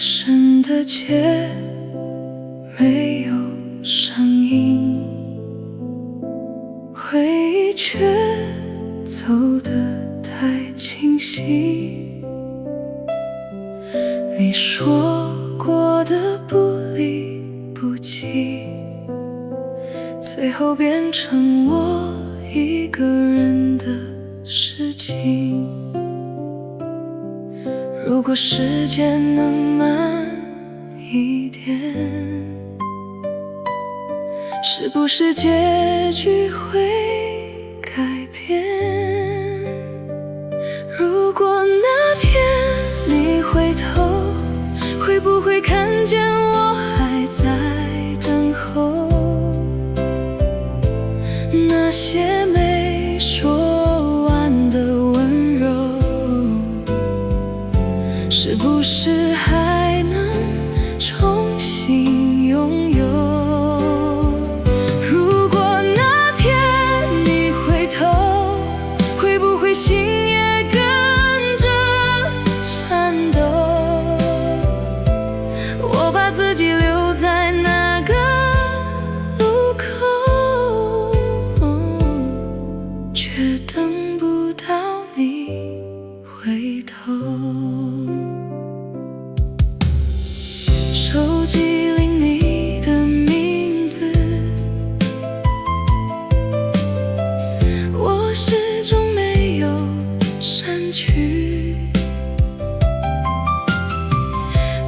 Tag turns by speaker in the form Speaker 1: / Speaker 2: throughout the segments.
Speaker 1: 深的街没有声音，回忆却走得太清晰。你说过的不离不弃，最后变成我一个人的事情。如果时间能慢一点，是不是结局会改变？如果那天你回头，会不会看见我还在等候？那些没说完的温柔，是不是还能重新拥有？如果那天你回头，会不会心也跟着颤抖？我把自己留在那个路口，却等不到你回头。手机里你的名字，我始终没有删去。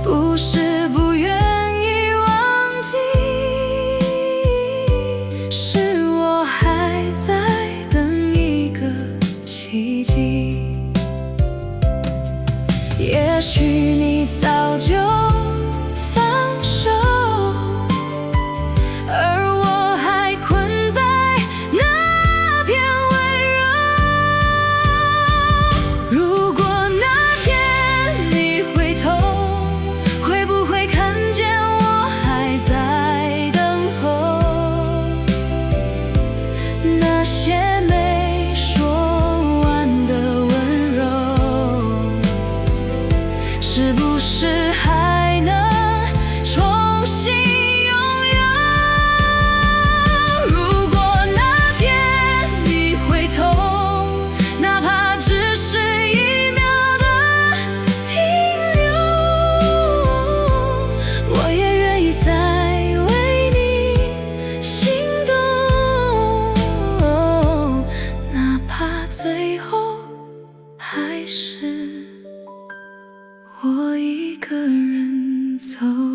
Speaker 1: 不是不愿意忘记，是我还在等一个奇迹。也许你早就放手，而我还困在那片温柔。如果那天你回头，会不会看见我还在等候？那些没说完的温柔，是不是还能重新拥有？如果那天你回头，哪怕只是1秒的停留，我也愿意再为你心动，哪怕最后还是我一个人走。